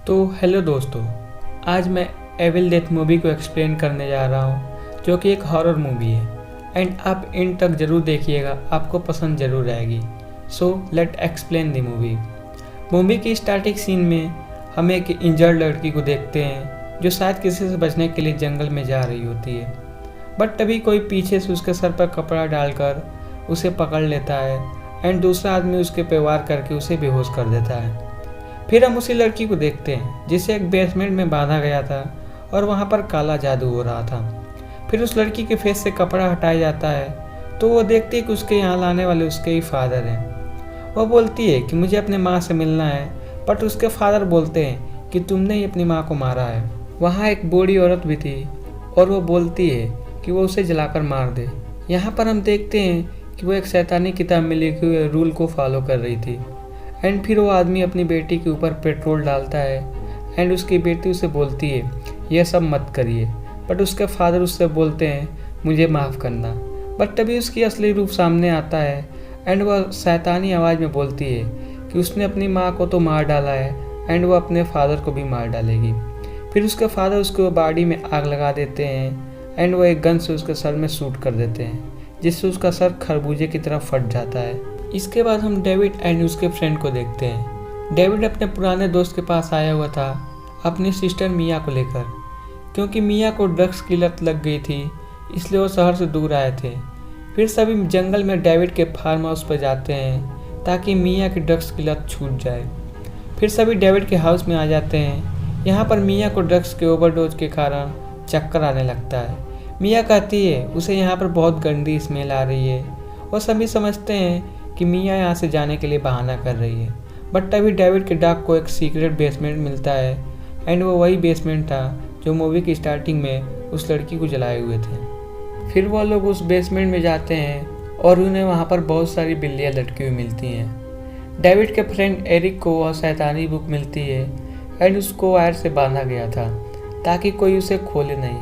तो हेलो दोस्तों, आज मैं एविल डेथ मूवी को एक्सप्लेन करने जा रहा हूँ, जो कि एक हॉरर मूवी है एंड आप एंड तक ज़रूर देखिएगा, आपको पसंद ज़रूर आएगी। So let explain the movie. Movie की स्टार्टिंग सीन में हम एक इंजर्ड लड़की को देखते हैं जो शायद किसी से बचने के लिए जंगल में जा रही होती है, बट तभी कोई पीछे से उसके सर पर कपड़ा डालकर उसे पकड़ लेता है एंड दूसरा आदमी उसके पे वार करके उसे बेहोश कर देता है। फिर हम उसी लड़की को देखते हैं जिसे एक बेसमेंट में बांधा गया था और वहाँ पर काला जादू हो रहा था। फिर उस लड़की के फेस से कपड़ा हटाया जाता है तो वो देखती है कि उसके यहाँ लाने वाले उसके ही फादर हैं। वो बोलती है कि मुझे अपने माँ से मिलना है, बट उसके फादर बोलते हैं कि तुमने ही अपनी माँ को मारा है। वहाँ एक बूढ़ी औरत भी थी और वो बोलती है कि वो उसे जलाकर मार दे। यहाँ पर हम देखते हैं कि वो एक शैतानी किताब में लिखे हुए रूल को फॉलो कर रही थी एंड फिर वो आदमी अपनी बेटी के ऊपर पेट्रोल डालता है एंड उसकी बेटी उसे बोलती है यह सब मत करिए, बट उसके फादर उससे बोलते हैं मुझे माफ़ करना। बट तभी उसकी असली रूप सामने आता है एंड वह शैतानी आवाज़ में बोलती है कि उसने अपनी माँ को तो मार डाला है एंड वह अपने फादर को भी मार डालेगी। फिर उसके फादर उसको बाड़ी में आग लगा देते हैं एंड वह एक गन से उसके सर में शूट कर देते हैं, जिससे उसका सर खरबूजे की तरह फट जाता है। इसके बाद हम डेविड एंड उसके फ्रेंड को देखते हैं। डेविड अपने पुराने दोस्त के पास आया हुआ था अपनी सिस्टर मिया को लेकर, क्योंकि मिया को ड्रग्स की लत लग गई थी, इसलिए वो शहर से दूर आए थे। फिर सभी जंगल में डेविड के फार्म हाउस पर जाते हैं ताकि मिया की ड्रग्स की लत छूट जाए। फिर सभी डेविड के हाउस में आ जाते हैं। यहाँ पर मिया को ड्रग्स के ओवरडोज के कारण चक्कर आने लगता है। मिया कहती है उसे यहाँ पर बहुत गंदी स्मेल आ रही है। वो सभी समझते हैं कि मिया यहाँ से जाने के लिए बहाना कर रही है, बट तभी डेविड के डॉग को एक सीक्रेट बेसमेंट मिलता है एंड वो वही बेसमेंट था जो मूवी की स्टार्टिंग में उस लड़की को जलाए हुए थे। फिर वो लोग उस बेसमेंट में जाते हैं और उन्हें वहाँ पर बहुत सारी बिल्लियाँ लटकी हुई मिलती हैं। डेविड के फ्रेंड एरिक को वह शैतानी बुक मिलती है एंड उसको वायर से बांधा गया था ताकि कोई उसे खोले नहीं,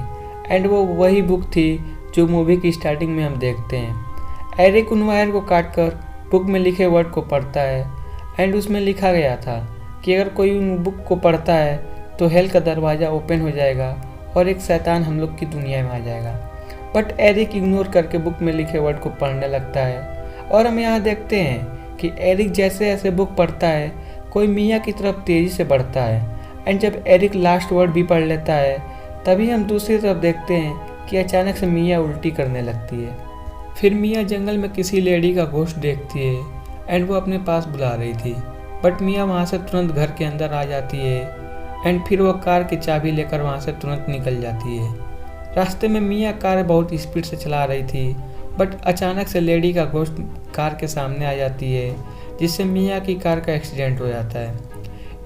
एंड वो वही बुक थी जो मूवी की स्टार्टिंग में हम देखते हैं। एरिक उन वायर को काट कर बुक में लिखे वर्ड को पढ़ता है एंड उसमें लिखा गया था कि अगर कोई उन बुक को पढ़ता है तो हेल का दरवाज़ा ओपन हो जाएगा और एक शैतान हम लोग की दुनिया में आ जाएगा। बट एरिक इग्नोर करके बुक में लिखे वर्ड को पढ़ने लगता है और हम यहाँ देखते हैं कि एरिक जैसे जैसे बुक पढ़ता है कोई मिया की तरफ तेज़ी से बढ़ता है एंड जब एरिक लास्ट वर्ड भी पढ़ लेता है तभी हम दूसरी तरफ देखते हैं कि अचानक से मिया उल्टी करने लगती है। फिर मिया जंगल में किसी लेडी का घोस्ट देखती है एंड वो अपने पास बुला रही थी, बट मिया वहाँ से तुरंत घर के अंदर आ जाती है एंड फिर वो कार की चाबी लेकर वहाँ से तुरंत निकल जाती है। रास्ते में मिया कार बहुत स्पीड से चला रही थी, बट अचानक से लेडी का घोस्ट कार के सामने आ जाती है, जिससे मिया की कार का एक्सीडेंट हो जाता है।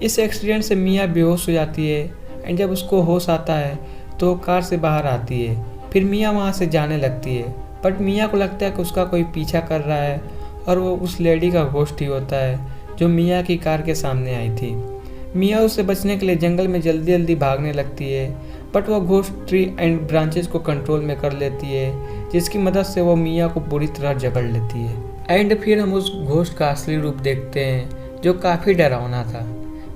इस एक्सीडेंट से मिया बेहोश हो जाती है एंड जब उसको होश आता है तो वो कार से बाहर आती है। फिर मिया वहाँ से जाने लगती है, बट मिया को लगता है कि उसका कोई पीछा कर रहा है और वो उस लेडी का घोस्ट ही होता है जो मिया की कार के सामने आई थी। मिया उससे बचने के लिए जंगल में जल्दी जल्दी भागने लगती है, बट वो घोस्ट ट्री एंड ब्रांचेस को कंट्रोल में कर लेती है, जिसकी मदद से वो मिया को बुरी तरह जकड़ लेती है। एंड फिर हम उस घोस्ट का असली रूप देखते हैं जो काफ़ी डरावना था।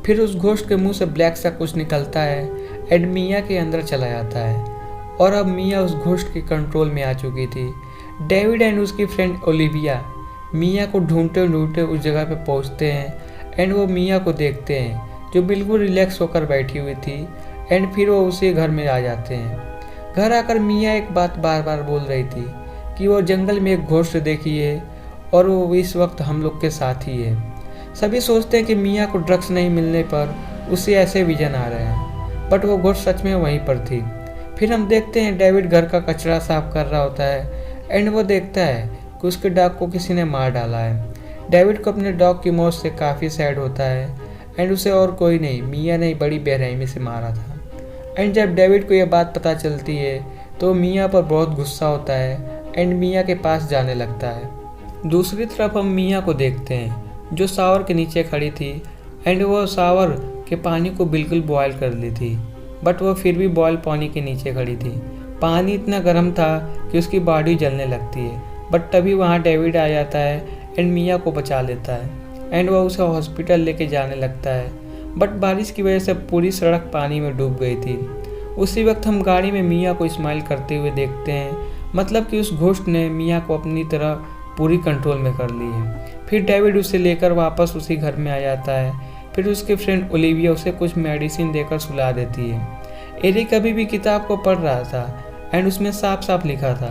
फिर उस घोस्ट के मुँह से ब्लैक सा कुछ निकलता है एंड मिया के अंदर चला जाता है और अब मिया उस घोस्ट के कंट्रोल में आ चुकी थी। डेविड एंड उसकी फ्रेंड ओलिविया मिया को ढूंढते ढूंढते उस जगह पे पहुंचते हैं एंड वो मिया को देखते हैं जो बिल्कुल रिलैक्स होकर बैठी हुई थी एंड फिर वो उसी घर में आ जाते हैं। घर आकर मिया एक बात बार बार बोल रही थी कि वो जंगल में एक घोस्ट देखी है और वो इस वक्त हम लोग के साथ ही है। सभी सोचते हैं कि मिया को ड्रग्स नहीं मिलने पर उसे ऐसे विजन आ रहे हैं, बट वो घोस्ट सच में वहीं पर थी। फिर हम देखते हैं डेविड घर का कचरा साफ कर रहा होता है एंड वो देखता है कि उसके डॉग को किसी ने मार डाला है। डेविड को अपने डॉग की मौत से काफ़ी सैड होता है एंड उसे और कोई नहीं मिया ने बड़ी बेरहमी से मारा था। एंड जब डेविड को यह बात पता चलती है तो मिया पर बहुत गुस्सा होता है एंड मिया के पास जाने लगता है। दूसरी तरफ हम मिया को देखते हैं जो शावर के नीचे खड़ी थी एंड वो शावर के पानी को बिल्कुल बॉयल कर ली थी, बट वो फिर भी बॉयल पानी के नीचे खड़ी थी। पानी इतना गर्म था कि उसकी बॉडी जलने लगती है, बट तभी वहाँ डेविड आ जाता है एंड मिया को बचा लेता है एंड वह उसे हॉस्पिटल लेके जाने लगता है। बट बारिश की वजह से पूरी सड़क पानी में डूब गई थी। उसी वक्त हम गाड़ी में मिया को स्माइल करते हुए देखते हैं, मतलब कि उस घोस्ट ने मिया को अपनी तरह पूरी कंट्रोल में कर ली है। फिर डेविड उसे लेकर वापस उसी घर में आ जाता है। फिर उसके फ्रेंड ओलिविया उसे कुछ मेडिसिन देकर सुला देती है। एरिक अभी भी किताब को पढ़ रहा था एंड उसमें साफ साफ लिखा था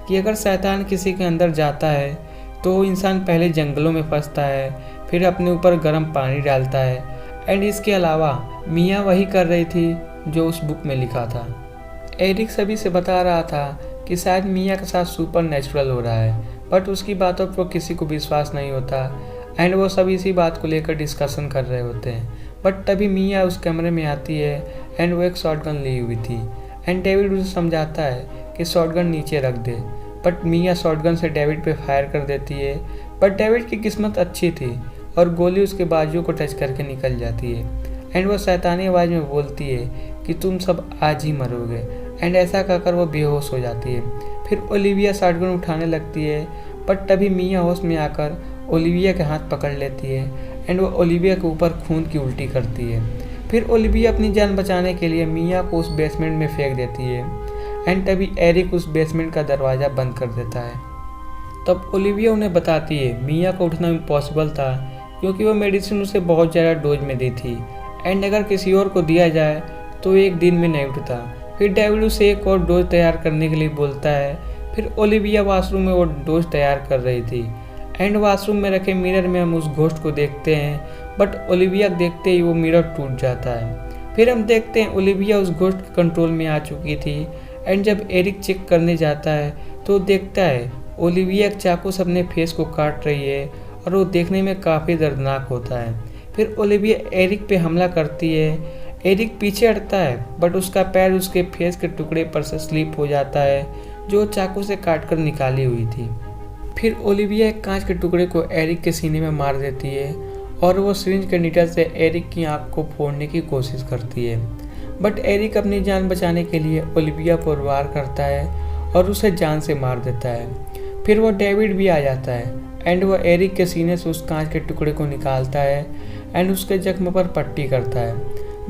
कि अगर शैतान किसी के अंदर जाता है तो इंसान पहले जंगलों में फंसता है, फिर अपने ऊपर गर्म पानी डालता है। एंड इसके अलावा मिया वही कर रही थी जो उस बुक में लिखा था। एरिक सभी से बता रहा था कि शायद मिया के साथ सुपर नेचुरल हो रहा है, बट उसकी बातों पर किसी को विश्वास नहीं होता एंड वो सभी इसी बात को लेकर डिस्कशन कर रहे होते हैं। बट तभी मिया उस कमरे में आती है एंड वो एक शॉटगन ली हुई थी एंड डेविड उसे समझाता है कि शॉटगन नीचे रख दे, बट मिया शॉटगन से डेविड पे फायर कर देती है। बट डेविड की किस्मत अच्छी थी और गोली उसके बाजू को टच करके निकल जाती है एंड वो शैतानी आवाज़ में बोलती है कि तुम सब आज ही मरोगे। एंड ऐसा कहकर वो बेहोश हो जाती है। फिर ओलिविया शॉटगन उठाने लगती है, बट तभी मिया होश में आकर ओलिविया के हाथ पकड़ लेती है एंड वो ओलिविया के ऊपर खून की उल्टी करती है। फिर ओलिविया अपनी जान बचाने के लिए मिया को उस बेसमेंट में फेंक देती है एंड तभी एरिक उस बेसमेंट का दरवाज़ा बंद कर देता है। तब ओलिविया उन्हें बताती है मिया को उठना इम्पॉसिबल था क्योंकि वो मेडिसिन उसे बहुत ज़्यादा डोज में दी थी एंड अगर किसी और को दिया जाए तो एक दिन में नहीं उठता। फिर डेविड उसे एक और डोज तैयार करने के लिए बोलता है। फिर ओलिविया वाशरूम में वो डोज तैयार कर रही थी एंड वाशरूम में रखे मिरर में हम उस घोस्ट को देखते हैं, बट ओलिविया देखते ही वो मिरर टूट जाता है। फिर हम देखते हैं ओलिविया उस घोस्ट के कंट्रोल में आ चुकी थी एंड जब एरिक चेक करने जाता है तो देखता है ओलिविया एक चाकू से अपने फेस को काट रही है और वो देखने में काफ़ी दर्दनाक होता है। फिर ओलिविया एरिक पे हमला करती है। एरिक पीछे हटता है बट उसका पैर उसके फेस के टुकड़े पर से स्लिप हो जाता है जो चाकू से काट कर निकाली हुई थी। फिर ओलिविया एक कांच के टुकड़े को एरिक के सीने में मार देती है और वो सिरिंज के नीडल से एरिक की आंख को फोड़ने की कोशिश करती है, बट एरिक अपनी जान बचाने के लिए ओलिविया पर वार करता है और उसे जान से मार देता है। फिर वो डेविड भी आ जाता है एंड वो एरिक के सीने से उस कांच के टुकड़े को निकालता है एंड उसके जख्म पर पट्टी करता है,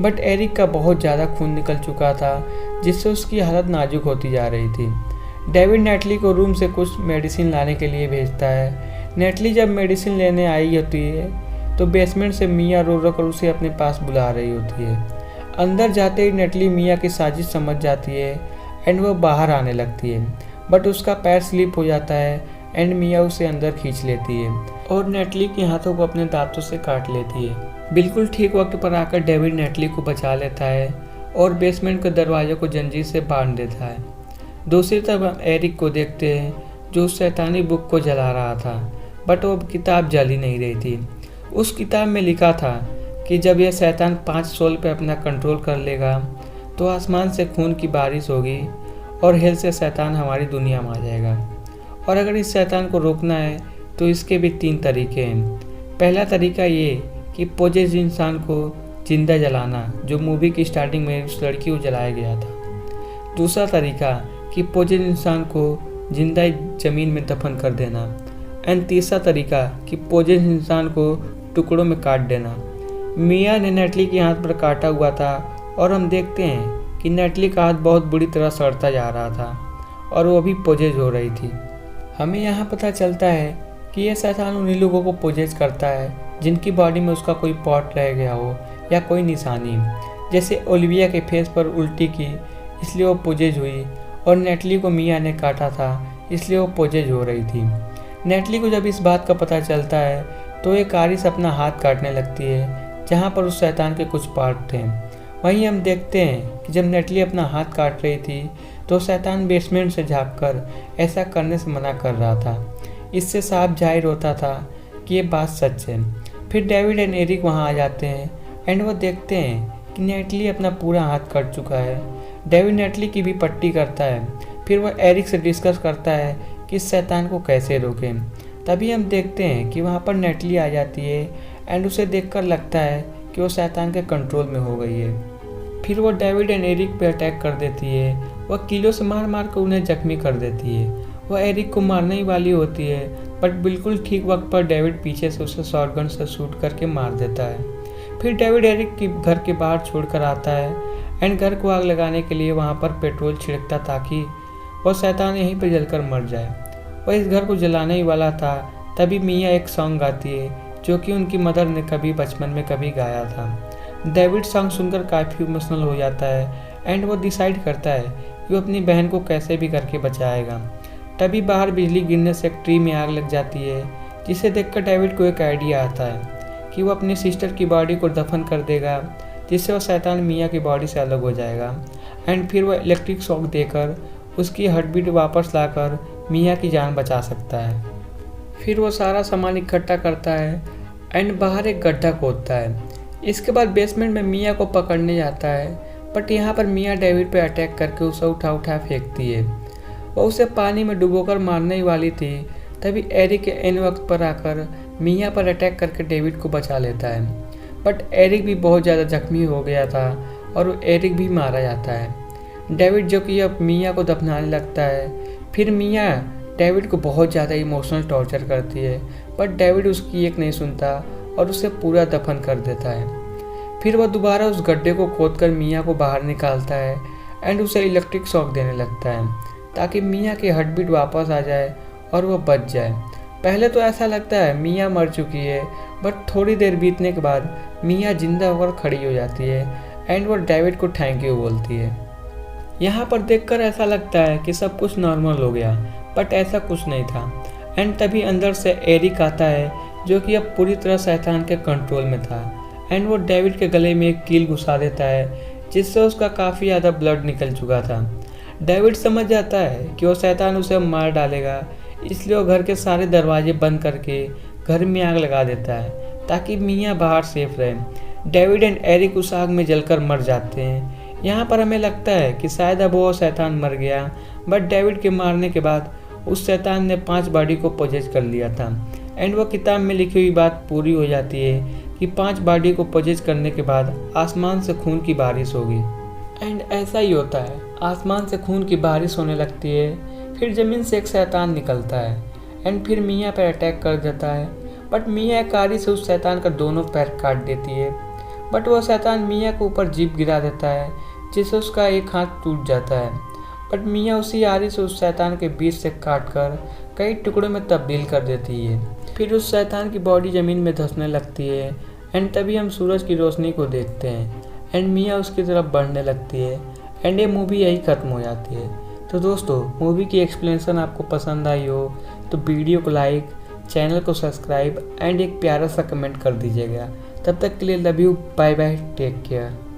बट एरिक का बहुत ज़्यादा खून निकल चुका था जिससे उसकी हालत नाजुक होती जा रही थी। डेविड नेटली को रूम से कुछ मेडिसिन लाने के लिए भेजता है। नेटली जब मेडिसिन लेने आई होती है तो बेसमेंट से मिया रो रो कर उसे अपने पास बुला रही होती है। अंदर जाते ही नेटली मिया की साजिश समझ जाती है एंड वो बाहर आने लगती है, बट उसका पैर स्लिप हो जाता है एंड मिया उसे अंदर खींच लेती है और नेटली के हाथों को अपने दांतों से काट लेती है। बिल्कुल ठीक वक्त पर आकर डेविड नेटली को बचा लेता है और बेसमेंट के दरवाजे को जंजीर से बांध देता है। दूसरी तरफ हम एरिक को देखते हैं जो उस शैतानी बुक को जला रहा था, बट वो किताब जल ही नहीं रही थी। उस किताब में लिखा था कि जब यह शैतान 5 सोल पे अपना कंट्रोल कर लेगा तो आसमान से खून की बारिश होगी और हेल से शैतान हमारी दुनिया में आ जाएगा। और अगर इस शैतान को रोकना है तो इसके भी 3 तरीके हैं। पहला तरीका ये कि पोजेस इंसान को जिंदा जलाना, जो मूवी की स्टार्टिंग में उस लड़की को जलाया गया था। दूसरा तरीका कि पोजेस इंसान को जिंदा ज़मीन में दफन कर देना। एंड तीसरा तरीका कि पोजेस इंसान को टुकड़ों में काट देना। मिया ने नेटली के हाथ पर काटा हुआ था और हम देखते हैं कि नेटली का हाथ बहुत बुरी तरह सड़ता जा रहा था और वो भी पोजेज हो रही थी। हमें यहाँ पता चलता है कि यह शैतान उन्हीं लोगों को पोजेज करता है जिनकी बॉडी में उसका कोई पॉट रह गया हो या कोई निशानी, जैसे ओलिविया के फेस पर उल्टी की इसलिए वो पोजेज हुई और नेटली को मिया ने काटा था इसलिए वो पोजेज हो रही थी। नेटली को जब इस बात का पता चलता है तो एक आरिस अपना हाथ काटने लगती है जहाँ पर उस शैतान के कुछ पार्ट थे। वहीं हम देखते हैं कि जब नेटली अपना हाथ काट रही थी तो शैतान बेसमेंट से झाँककर ऐसा करने से मना कर रहा था। इससे साफ जाहिर होता था कि ये बात सच है। फिर डेविड एंड एरिक वहाँ आ जाते हैं एंड वो देखते हैं कि नेटली अपना पूरा हाथ कट चुका है। डेविड नेटली की भी पट्टी करता है। फिर वह एरिक से डिस्कस करता है कि इस शैतान को कैसे रोकें। तभी हम देखते हैं कि वहाँ पर नेटली आ जाती है एंड उसे देखकर लगता है कि वो शैतान के कंट्रोल में हो गई है। फिर वो डेविड एंड एरिक पे अटैक कर देती है। वह कीलों से मार मार कर उन्हें जख्मी कर देती है। वह एरिक को मारने ही वाली होती है, बट बिल्कुल ठीक वक्त पर डेविड पीछे से उसे शॉटगन से शूट करके मार देता है। फिर डेविड एरिक की घर के बाहर छोड़कर आता है एंड घर को आग लगाने के लिए वहाँ पर पेट्रोल छिड़कता ताकि वह शैतान यहीं पर जलकर मर जाए। वह इस घर को जलाने ही वाला था, तभी मिया एक सॉन्ग गाती है जो कि उनकी मदर ने कभी बचपन में कभी गाया था। डेविड सॉन्ग सुनकर काफ़ी इमोशनल हो जाता है एंड वो डिसाइड करता है कि वो अपनी बहन को कैसे भी करके बचाएगा। तभी बाहर बिजली गिरने से एक ट्री में आग लग जाती है, जिसे देखकर डेविड को एक आइडिया आता है कि वो अपनी सिस्टर की बॉडी को दफन कर देगा, जिससे वह शैतान मिया की बॉडी से अलग हो जाएगा। एंड फिर वह इलेक्ट्रिक शॉक देकर उसकी हार्टबीट वापस लाकर मिया की जान बचा सकता है। फिर वो सारा सामान इकट्ठा करता है एंड बाहर एक गड्ढा खोदता है। इसके बाद बेसमेंट में मिया को पकड़ने जाता है, बट यहाँ पर मिया डेविड पे अटैक करके उसे उठा फेंकती है। वो उसे पानी में डुबोकर मारने ही वाली थी, तभी एरिक के एन वक्त पर आकर मिया पर अटैक करके डेविड को बचा लेता है। बट एरिक भी बहुत ज़्यादा जख्मी हो गया था और वो एरिक भी मारा जाता है। डेविड जो कि अब मिया को दफनाने लगता है। फिर मिया डेविड को बहुत ज़्यादा इमोशनल टॉर्चर करती है, बट डेविड उसकी एक नहीं सुनता और उसे पूरा दफन कर देता है। फिर वह दोबारा उस गड्ढे को खोदकर मिया को बाहर निकालता है एंड उसे इलेक्ट्रिक शॉक देने लगता है ताकि मिया की हार्टबीट वापस आ जाए और वह बच जाए। पहले तो ऐसा लगता है मिया मर चुकी है, बट थोड़ी देर बीतने के बाद मिया जिंदा होकर खड़ी हो जाती है एंड वो डेविड को थैंक यू बोलती है। यहाँ पर देखकर ऐसा लगता है कि सब कुछ नॉर्मल हो गया, बट ऐसा कुछ नहीं था। एंड तभी अंदर से एरिक आता है जो कि अब पूरी तरह शैतान के कंट्रोल में था एंड वो डेविड के गले में एक कील घुसा देता है, जिससे उसका काफ़ी ज़्यादा ब्लड निकल चुका था। डेविड समझ जाता है कि वो शैतान उसे मार डालेगा, इसलिए वो घर के सारे दरवाजे बंद करके घर में आग लगा देता है ताकि मिया बाहर सेफ रहे। डेविड एंड एरिक उस आग में जलकर मर जाते हैं। यहाँ पर हमें लगता है कि शायद अब वो शैतान मर गया, बट डेविड के मारने के बाद उस शैतान ने 5 बॉडी को पोजेस कर लिया था एंड वो किताब में लिखी हुई बात पूरी हो जाती है कि 5 बॉडी को पोजेस करने के बाद आसमान से खून की बारिश होगी। एंड ऐसा ही होता है, आसमान से खून की बारिश होने लगती है। फिर ज़मीन से एक शैतान निकलता है एंड फिर मिया पर अटैक कर देता है, बट मिया कारी से उस शैतान का दोनों पैर काट देती है। बट वह शैतान मिया के ऊपर जीप गिरा देता है, जिससे उसका एक हाथ टूट जाता है। बट मिया उसी आरी से उस शैतान के बीच से काटकर कई टुकड़ों में तब्दील कर देती है। फिर उस शैतान की बॉडी ज़मीन में धंसने लगती है एंड तभी हम सूरज की रोशनी को देखते हैं एंड मिया उसकी तरफ बढ़ने लगती है एंड ये मूवी यही ख़त्म हो जाती है। तो दोस्तों, मूवी की एक्सप्लेनेशन आपको पसंद आई हो तो वीडियो को लाइक, चैनल को सब्सक्राइब एंड एक प्यारा सा कमेंट कर दीजिएगा। तब तक के लिए love you, bye bye, take care.